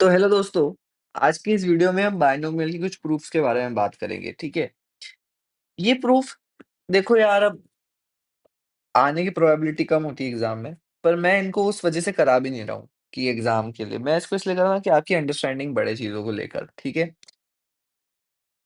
तो हेलो दोस्तों, आज की इस वीडियो में हम बायनोमियल की कुछ प्रूफ्स के बारे में बात करेंगे, ठीक है? ये प्रूफ देखो यार अब आने की प्रोबेबिलिटी कम होती है एग्ज़ाम में, पर मैं इनको उस वज़ह से करा भी नहीं रहा हूँ कि एग्ज़ाम के लिए, मैं इसको इसलिए कर रहा हूँ कि आपकी अंडरस्टैंडिंग बढ़े चीज़ों को लेकर, ठीक है?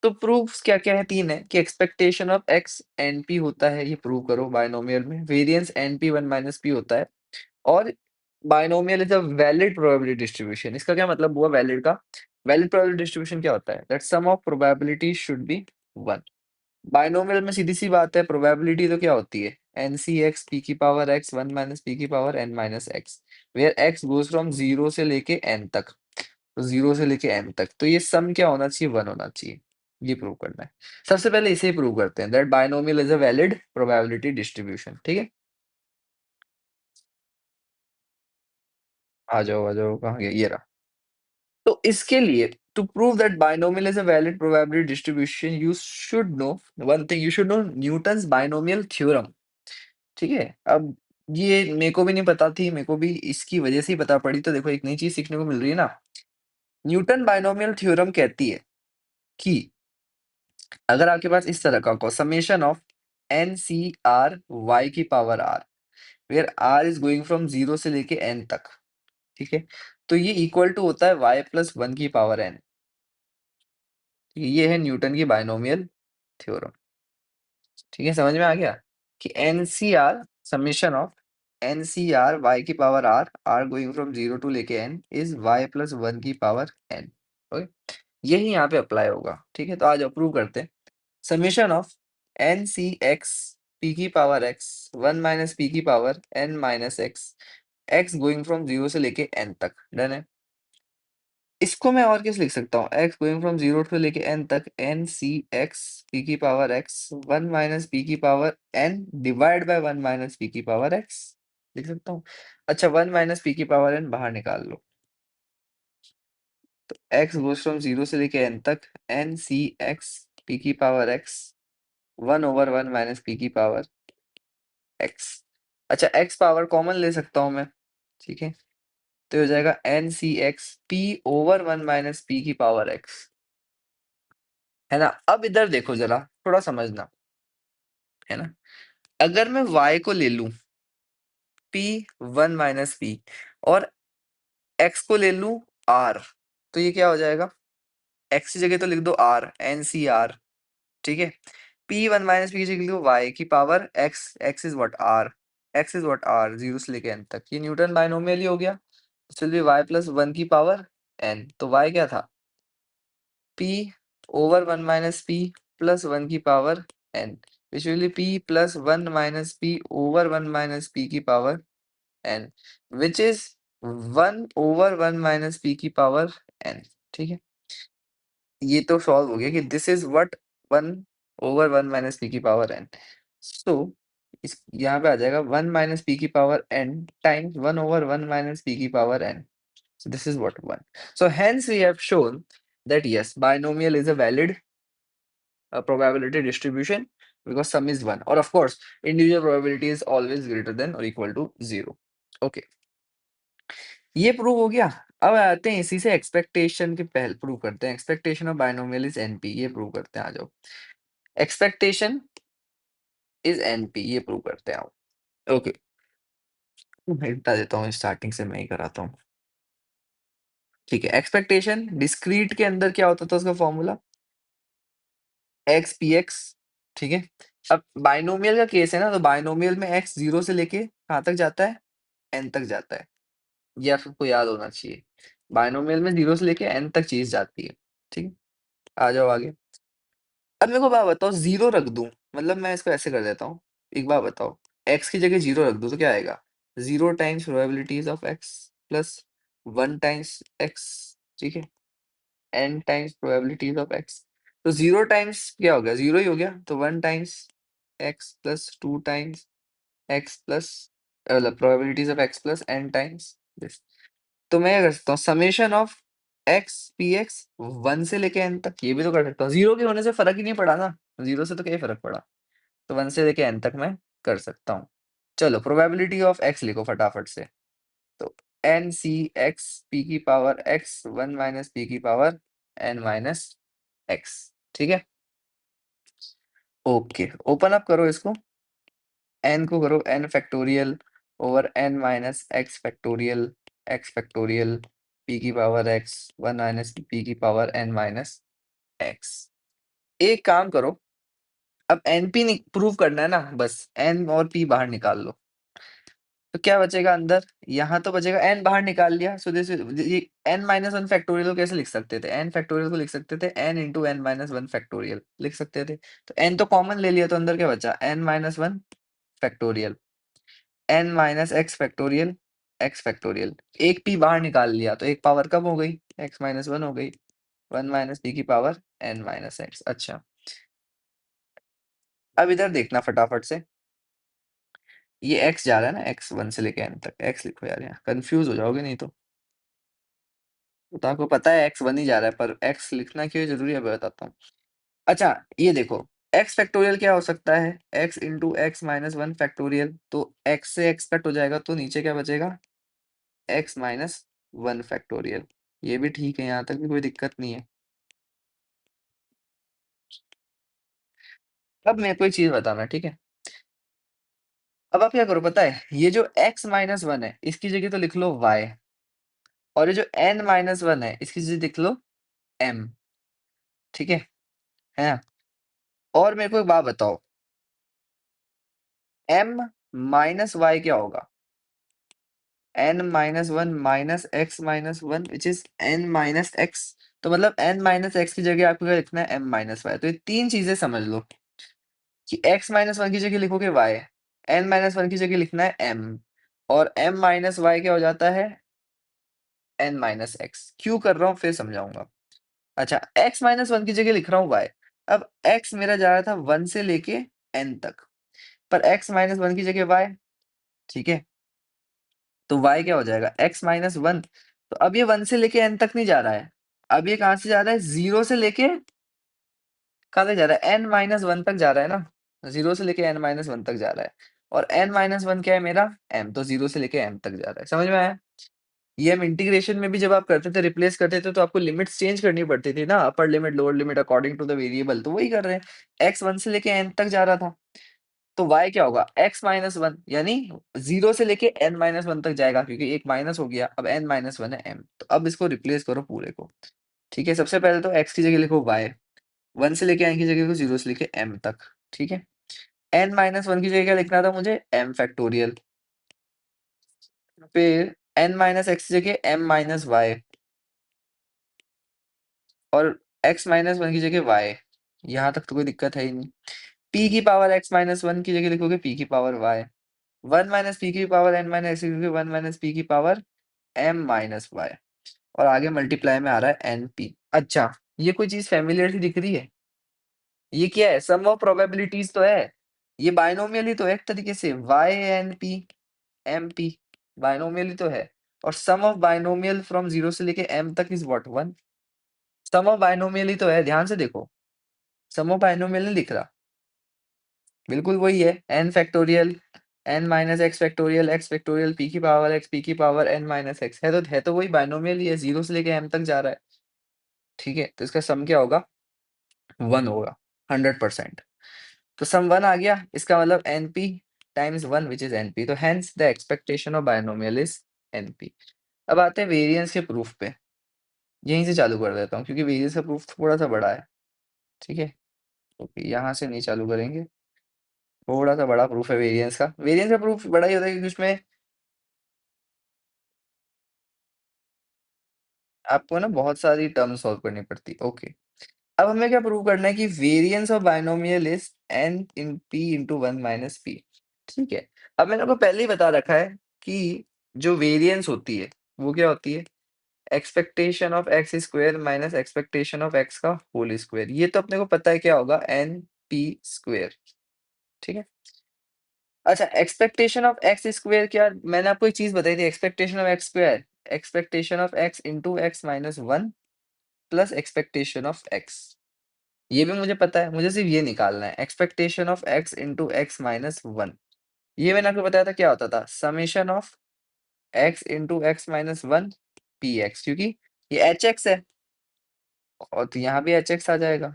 तो प्रूफ्स क्या-क्या है 3 है कि एक्सपेक्टेशन ऑफ x एनपी होता है, ये प्रूव करो बायनोमियल में, वेरिएंस एनपी 1 माइनस p होता है और binomial is a valid probability distribution. इसका क्या मतलब हुआ वैलिड का? वैलिड प्रोबेबिलिटी डिस्ट्रीब्यूशन क्या होता है? That sum of probabilities should be 1। Binomial में सीधी-सी बात है प्रोबेबिलिटी तो क्या होती है? एनसीएक्स p की पावर x 1 माइनस p की power n minus x where x goes from 0 से लेके n तक। तो 0 से लेके n तक। तो ये सम क्या होना चाहिए? 1 होना चाहिए। ये प्रूव करना है। सबसे पहले इसे ही प्रूव करते हैं that binomial is a valid probability distribution, ठीक है? आ जाओ, कहाँ गए? ये रहा। तो इसके लिए to prove that binomial is a valid probability distribution you should know one thing, you should know Newton's binomial theorem, ठीक है? अब ये मेरे को भी नहीं पता थी, मेरे को भी इसकी वजह से ही पता पड़ी, तो देखो एक नई चीज़ सीखने को मिल रही है ना। न्यूटन बायनोमियल थ्योरम कहती है कि अगर आपके पास इस तरह का समेशन ऑफ NCR y की power r where r is going from 0 से लेके n तक, ठीक है? तो ये इक्वल टू होता है y प्लस 1 की पावर n। ये है न्यूटन की बायनोमियल थ्योरम, ठीक है? समझ में आ गया कि NCR summation of NCR y की power r r going from 0 to लेके n इज़ y प्लस 1 की पावर n, ओके? यही यहाँ पे अप्लाई होगा, ठीक है? तो आज अप्रूव करते हैं। समेशन ऑफ NCx p की पावर x 1 माइनस p की power n minus x going from 0 से लेके n तक, डन है? इसको मैं और कैसे लिख सकता हूँ? x गोइंग फ्रॉम 0 से लेके n तक NCx p की पावर x 1 माइनस p की power n divide by 1 minus p की पावर x लिख सकता हूँ। अच्छा 1 माइनस p की पावर n बाहर निकाल लो। तो x गोज़ फ्रॉम 0 से लेके n तक NCx p की power x 1 over 1 minus p की पावर x। अच्छा x पावर कॉमन ले सकता हूँ मैं, ठीक है? तो हो जाएगा NCx p over 1 minus p की पावर x, है ना? अब इधर देखो ज़रा, थोड़ा समझना, है ना? अगर मैं y को ले लूँ p 1 माइनस p और x को ले लूँ r, तो ये क्या हो जाएगा? x की जगह तो लिख दो r, NCr, ठीक है? p 1 माइनस p की जगह लिख दो y की power x, x is what? r, x is what? r, 0 से लेके n तक। ये न्यूटन बायनोमियल ही हो गया। चलिए y प्लस 1 की पावर n, तो y क्या था? p over 1 minus p plus 1 की power n, which will be p plus 1 minus p over 1 minus p की power n, which is 1 over 1 minus p की पावर n, ठीक है? ये तो सॉल्व हो गया कि this is what 1 over 1 minus p की पावर n। सो इस यहाँ पे आ जाएगा 1 माइनस p की power n times 1 over 1 minus p की power n। So this is what 1. So hence we have shown that yes, binomial is a valid probability distribution because sum is 1. Or of course, individual probability is always greater than or equal to 0. Okay. ये prove हो गया। अब आते हैं इसी से expectation के पहले प्रूव करते हैं। Expectation of binomial is NP, ये प्रूव करते हैं, आ जाओ। एक्सपेक्टेशन इज एनपी, ये प्रूव करते हैं आओ। ओके, मैं बता देता हूँ, स्टार्टिंग से मैं ही कराता हूँ। ठीक है, एक्सपेक्टेशन डिस्क्रीट के अंदर क्या होता था उसका फॉर्मूला? एक्स पी एक्स, ठीक है? अब बायनोमियल का केस है ना, तो बायनोमियल में एक्स 0 से लेके कहाँ तक जाता है? n तक जाता है। ये आप सबको याद होना चाहिए। बायनोमियल में 0 से लेके n तक चीज़ जाती है, ठीक है? आ जाओ आगे। अब मेरे को बात बताओ 0 रख दूँ, मतलब मैं इसको ऐसे कर देता हूँ। एक बात बताओ, x की जगह 0 रख दूँ तो क्या आएगा? 0 times probabilities of x plus 1 times x, ठीक है? n times probabilities of x। तो 0 टाइम्स क्या हो गया? 0 ही हो गया। तो 1 times x plus 2 times x plus मतलब probabilities of x plus n times this. तो मैं क्या कर सकता हूँ? समेशन ऑफ x px 1 से लेके n तक, ये भी तो कर सकता हूँ। 0 के होने से फ़र्क ही नहीं पड़ा ना। 0 से तो क्या ही फ़र्क पड़ा? तो 1 से लेके n तक मैं कर सकता हूँ। चलो प्रोबेबिलिटी ऑफ x लिखो फटाफट से। तो एन सी एक्स पी की पावर एक्स 1 माइनस पी की पावर एन माइनस एक्स। ठीक है, ओके, ओपन अप करो इसको, एन को करो n factorial over n minus x factorial P की पावर एक्स 1 माइनस पी की पावर एन माइनस एक्स। एक काम करो, अब एनपी प्रूव करना है ना, बस एन और पी बाहर निकाल लो। तो क्या बचेगा अंदर, यहाँ तो बचेगा एन बाहर निकाल लिया, सो दिस ये एन माइनस वन फैक्टोरियल को कैसे लिख सकते थे, एन फैक्टोरियल को लिख सकते थे n into N minus one factorial लिख सकते थे। तो एन तो कॉमन ले लिया, तो अंदर क्या बचा, n minus one factorial N minus x factorial. एक पी बाहर निकाल लिया तो एक पावर कम हो गई, एक्स माइनस वन हो गई, 1 माइनस पी की पावर एन माइनस एक्स। अच्छा, अब इधर देखना फटाफट से, ये एक्स जा रहा है ना, एक्स 1 से लेके एन तक, एक्स लिखो यार, यहाँ कंफ्यूज हो जाओगे नहीं तो। तो आपको पता है एक्स 1 ही जा रहा है, पर एक्स लिखना क्यों जरूरी है, मैं बताता हूँ। अच्छा, ये देखो, एक्स फैक्टोरियल क्या हो सकता है, x into x minus one factorial, तो एक्स से एक्स कट हो जाएगा, तो नीचे क्या बचेगा, एक्स माइनस वन फैक्टोरियल। ये भी ठीक है, यहाँ तक भी कोई दिक्कत नहीं है। अब मेरे को एक चीज बताना, ठीक है, अब आप क्या करो पता है, ये जो x माइनस वन है इसकी जगह तो लिख लो y, और ये जो n माइनस वन है इसकी जगह लिख लो m। ठीक है ना? और मेरे को एक बात बताओ, m माइनस y क्या होगा, n minus one minus x minus one which is n minus x. तो मतलब n माइनस एक्स की जगह आपको क्या लिखना है, m माइनस वाई। तो ये तीन चीजें समझ लो कि x माइनस वन की जगह लिखोगे y, n माइनस वन की जगह लिखना है m, और m माइनस वाई क्या हो जाता है, n माइनस एक्स। क्यों कर रहा हूँ फिर समझाऊंगा। अच्छा, x माइनस वन की जगह लिख रहा हूँ y। अब x मेरा जा रहा था 1 से लेके n तक, पर x माइनस वन की जगह y। ठीक है, तो y क्या हो जाएगा, x माइनस वन। तो अब ये 1 से लेके n तक नहीं जा रहा है, अब ये कहाँ से जा रहा है, 0 से लेके कहाँ तक जा रहा है, n माइनस वन तक जा रहा है ना, 0 से लेके n माइनस वन तक जा रहा है। और n माइनस वन क्या है मेरा, m, तो 0 से लेके m तक जा रहा है। समझ में आया? ये हम इंटीग्रेशन में भी जब आप करते थे, रिप्लेस करते थे, तो आपको लिमिट्स चेंज करनी पड़ती थी ना, upper limit lower limit according to the variable. तो वही कर रहे हैं, x 1 से लेके n तक जा रहा था, तो y क्या होगा, x माइनस वन, यानी 0 से लेके n माइनस वन तक जाएगा, क्योंकि एक माइनस हो गया, अब n माइनस वन है m। तो अब इसको रिप्लेस करो पूरे को। ठीक है, सबसे पहले तो x की जगह लिखो y, 1 से लेके n की जगह लिखो 0 से लेके m तक। ठीक है, n माइनस वन की जगह क्या लिखना था मुझे, m फैक्टोरियल, फिर n माइनस एक्स की जगह m माइनस वाई, और x माइनस वन की जगह y। यहाँ तक तो कोई दिक्कत है ही नहीं। p की पावर x माइनस वन की जगह लिखोगे p की पावर y, 1 माइनस पी की पावर n माइनस एक्स लिखोगे 1 माइनस p की पावर m माइनस y, और आगे मल्टीप्लाई में आ रहा है np। अच्छा, ये कोई चीज फेमिलियर सी दिख रही है, ये क्या है, सम ऑफ प्रोबेबिलिटीज तो है, ये बाइनोमियल ही तो है एक तरीके से, y N P M P, binomial ही तो है। और सम ऑफ बाइनोमियल फ्रॉम 0 से लेके m तक is what, 1। Sum of binomial ही तो है, ध्यान से देखो, सम ऑफ बाइनोमियल नहीं दिख रहा, बिल्कुल वही है, n factorial n minus x factorial p की पावर x p की पावर n माइनस एक्स, है तो वही बाइनोमियल ही है, 0 से लेके m तक जा रहा है। ठीक है, तो इसका सम क्या होगा, 1 होगा, 100%। तो सम 1 आ गया, इसका मतलब np times 1 which is np, तो hence the expectation of binomial is np। अब आते हैं वेरिएंस के प्रूफ पे, यहीं से चालू कर देता हूँ, क्योंकि वेरिएंस का प्रूफ थोड़ा सा बड़ा है। ठीक है, तो यहाँ से नहीं चालू करेंगे, थोड़ा सा बड़ा प्रूफ है वेरिएंस का। वेरिएंस का प्रूफ बड़ा ही होता है, क्योंकि उसमें आपको ना बहुत सारी टर्म सॉल्व करनी पड़ती। ओके, अब हमें क्या प्रूव करना है कि variance of binomial is n in p into one minus p। ठीक है, अब मैंने आपको पहले ही बता रखा है कि जो वेरिएंस होती है वो क्या होती है, expectation of x square minus expectation of x का होल स्क्वायर। ये तो अपने को पता है क्या होगा, एन पी स्क्वायर। ठीक है, अच्छा, एक्सपेक्टेशन ऑफ एक्स स्क्वायर क्या, मैंने आपको एक चीज बताई थी, expectation of x square, expectation of x into x minus one plus expectation of x. ये भी मुझे पता है, मुझे सिर्फ ये निकालना है, expectation of x into x minus one. ये मैंने आपको बताया था क्या होता था, summation of x into x minus one P x, क्योंकि ये एच एक्स है और तो यहाँ भी एच एक्स आ जाएगा।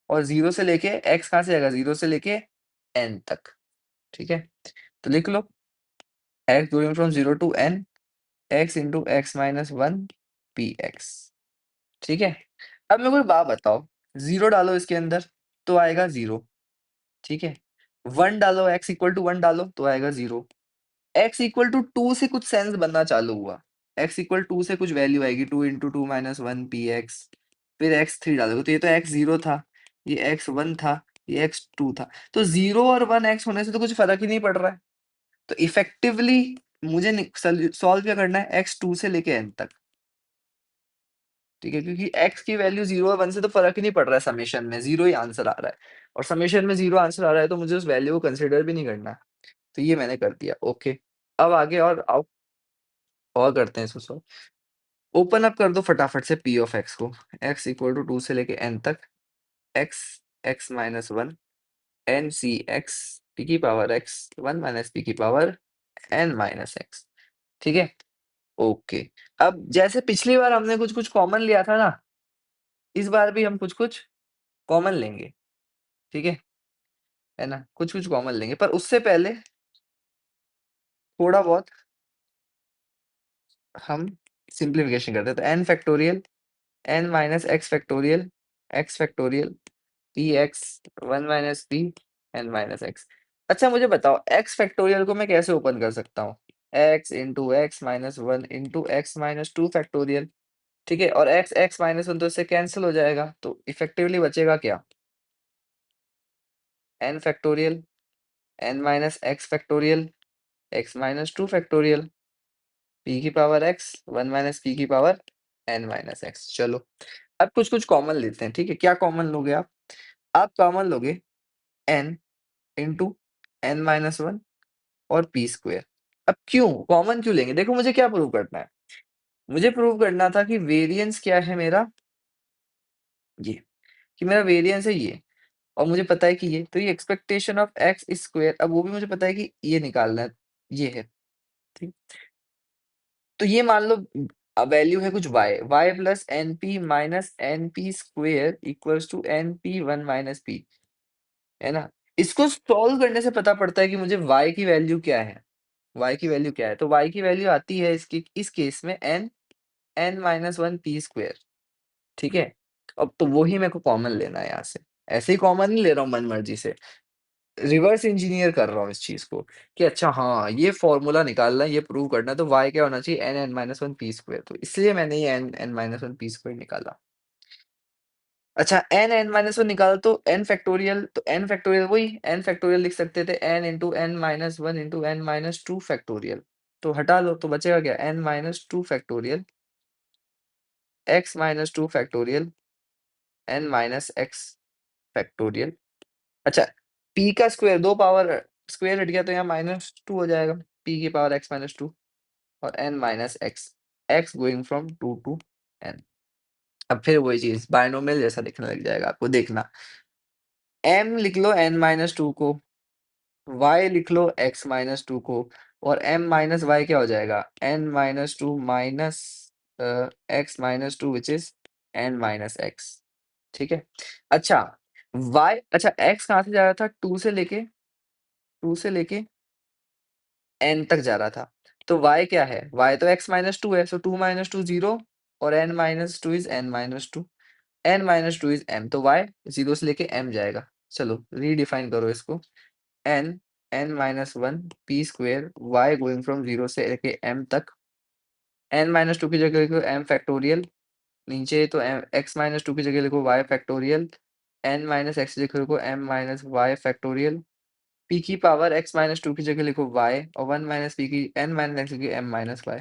और जीरो से लेके एक्स कहाँ से जाएगा, जीरो से लेके एन तक। ठीक है, तो लिख लो X going from zero to N, X into x minus one P X. ठीक है, अब मेरे को एक बात बताओ, जीरो डालो इसके अंदर तो आएगा जीरो। ठीक है, वन डालो, एक्स इक्वल टू वन डालो तो आएगा जीरो। एक्स इक्वल टू टू से कुछ सेंस बनना चालू हुआ, एक्स इक्वल टू से कुछ वैल्यू आएगी, two into two minus one P x. फिर एक्स थ्री डालोगे तो ये तो एक्स जीरो था, ये एक्स वन था, ये एक्स टू था। तो जीरो और वन एक्स होने से तो कुछ फर्क ही नहीं पड़ रहा है। तो इफेक्टिवली मुझे सॉल्व क्या करना है, एक्स टू से लेके एन तक। ठीक है, क्योंकि एक्स की वैल्यू जीरो और वन से तो फर्क ही नहीं पड़ रहा है, समेशन में जीरो ही आंसर आ रहा है। और समेशन में जीरो आंसर आ रहा है तो मुझे उस वैल्यू को कंसिडर भी नहीं करना है। तो ये मैंने कर दिया, ओके। अब आगे और करते हैं इसको सॉल्व। ओपन अप कर दो फटाफट से पी ऑफ एक्स को, एक्स इक्वल टू टू से लेके एन तक, X X minus one N C X P की power X one minus P की पावर एन माइनस एक्स। ठीक है, ओके। अब जैसे पिछली बार हमने कुछ कुछ कॉमन लिया था ना, इस बार भी हम कुछ कुछ कॉमन लेंगे। ठीक है ना, कुछ कुछ कॉमन लेंगे, पर उससे पहले थोड़ा बहुत हम सिंप्लीफिकेशन करते हैं। तो n factorial N minus x factorial p x one minus p n minus x. अच्छा मुझे बताओ एक्स फैक्टोरियल को मैं कैसे ओपन कर सकता हूँ, x into x minus one into x minus two factorial. ठीक है, और एक्स एक्स माइनस वन तो इससे कैंसिल हो जाएगा, तो इफेक्टिवली बचेगा क्या, N factorial N minus x factorial x minus two factorial P की power X one minus P की पावर एन माइनस एक्स। चलो अब कुछ कुछ कॉमन लेते हैं। ठीक है, क्या कॉमन लोगे आप कॉमन लोगे n into N minus one और पी स्क्वेयर। अब क्यों कॉमन क्यों लेंगे, देखो मुझे क्या प्रूव करना है, मुझे प्रूव करना था कि वेरिएंस क्या है मेरा, ये कि मेरा वेरिएंस है ये, और मुझे पता है कि ये, तो ये एक्सपेक्टेशन ऑफ एक्स स्क्वेयर, अब वो भी मुझे पता है कि ये निकालना है, ये है। ठीक, तो ये मान लो वैल्यू है कुछ y, y plus N P minus N p square equals to n p one minus p, है ना। इसको सॉल्व करने से पता पड़ता है कि मुझे y की वैल्यू क्या है, y की वैल्यू क्या है, तो y की वैल्यू आती है इसकी इस केस में n n minus one p square. ठीक है, अब तो वो ही मेरे को कॉमन लेना है यहाँ से, ऐसे ही कॉमन नहीं ले रहा हूँ मन मर्जी से, रिवर्स इंजीनियर कर रहा हूँ इस चीज को कि अच्छा हाँ ये फॉर्मूला निकालना है, ये प्रूव करना है, तो y क्या होना चाहिए, n n minus one p square, तो इसलिए मैंने ये n n minus one p square निकाला। अच्छा एन एन माइनस वन निकाला तो एन फैक्टोरियल, तो एन फैक्टोरियल वही एन फैक्टोरियल लिख सकते थे, n into N minus one into N minus two factorial, तो हटा लो तो बचेगा क्या, n minus two factorial x minus two factorial N minus x factorial. अच्छा पी का स्क्वायर, दो पावर स्क्वायर हट गया तो यहाँ माइनस टू हो जाएगा, पी की पावर एक्स माइनस टू और n minus x, x going from two to n. अब फिर वही चीज बायनोमियल जैसा दिखने लग जाएगा आपको, देखना m लिख लो n माइनस टू को, y लिख लो x माइनस टू को, और m माइनस y क्या हो जाएगा, n minus two minus x minus two which is n minus x। ठीक है, अच्छा y, अच्छा x कहाँ से जा रहा था, टू से लेके n तक जा रहा था, तो y क्या है, y तो x माइनस टू है, सो टू माइनस टू जीरो और n minus two is n minus two, n minus two is m, तो y जीरो से लेके m जाएगा। चलो रीडिफाइन करो इसको, n n minus one p square y going from zero से लेके m तक, n माइनस टू की जगह लिखो m फैक्टोरियल, नीचे तो x माइनस टू की जगह लिखो y factorial, n minus x की जगह लिखो m minus y factorial, p की पावर x माइनस टू की जगह लिखो y, और वन माइनस p की n माइनस एक्स की m माइनस y।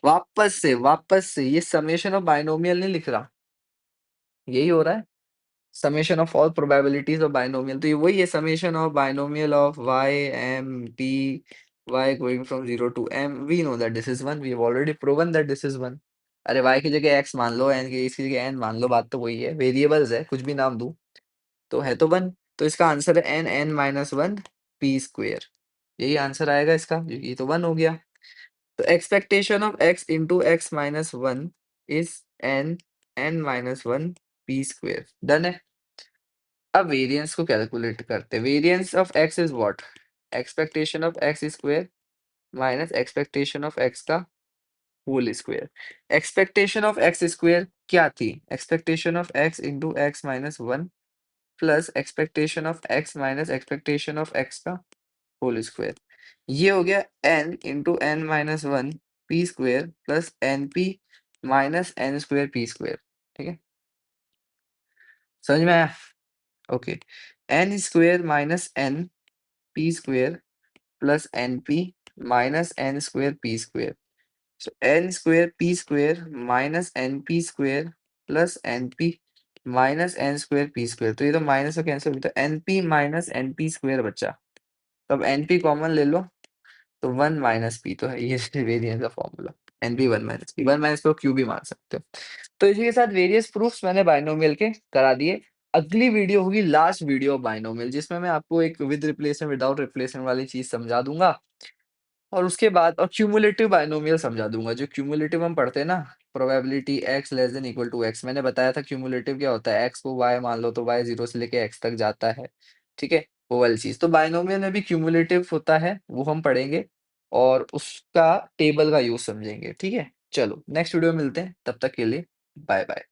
वापस से ये समेशन ऑफ बाइनोमियल नहीं लिख रहा, यही हो रहा है, summation of all probabilities of binomial, तो ये वही है summation of binomial of y m p y going from 0 to m, we know that this is 1, we have already proven that this is 1। अरे y की जगह x मान लो, n की इसकी जगह n मान लो, बात तो वही है, वेरिएबल्स है, कुछ भी नाम दूं तो है तो 1, तो इसका आंसर है n n minus one p square, यही आंसर आएगा इसका, ये तो 1 हो गया। तो expectation of x into x minus one is n minus one p square. Done है। अब वेरिएंस को कैलकुलेट करते हैं। Variance of x is what? Expectation of x square minus expectation of x का whole square. Expectation of x square क्या थी? Expectation of x into x minus one plus expectation of x minus expectation of x का whole square. ये हो गया n into N minus one P square plus N P minus N square P square. ठीक है, समझ में आया? Okay, N square minus N P square plus N P minus N square P square. So N square P square minus N P square plus N P minus N square P square. तो ये तो minus से cancel होता है, n P minus N P square बचा। तो अब N P common ले लो तो वन माइनस पी तो है, ये वेरिएंस का formula. N p one minus p, one minus को क्यू भी मान सकते हो। तो इसी के साथ वेरियस प्रूफ्स मैंने बाइनोमियल के करा दिए। अगली वीडियो होगी लास्ट वीडियो ऑफ बाइनोमियल, जिसमें मैं आपको एक विद रिप्लेसमेंट विदाउट रिप्लेसमेंट वाली चीज समझा दूंगा, और उसके बाद और क्यूमुलेटिव बाइनोमियल समझा दूंगा। जो क्यूमुलेटिव हम पढ़ते हैं ना, probability x less than equal to x, मैंने बताया था क्यूमुलेटिव क्या होता है। x को y मान लो तो y 0 से लेके x तक जाता है। ठीक है, वो वाली चीज। तो बाइनोमियल में भी क्यूमुलेटिव होता है, वो हम पढ़ेंगे और उसका टेबल का यूज समझेंगे। ठीक है, चलो नेक्स्ट वीडियो में मिलते हैं, तब तक के लिए बाय बाय।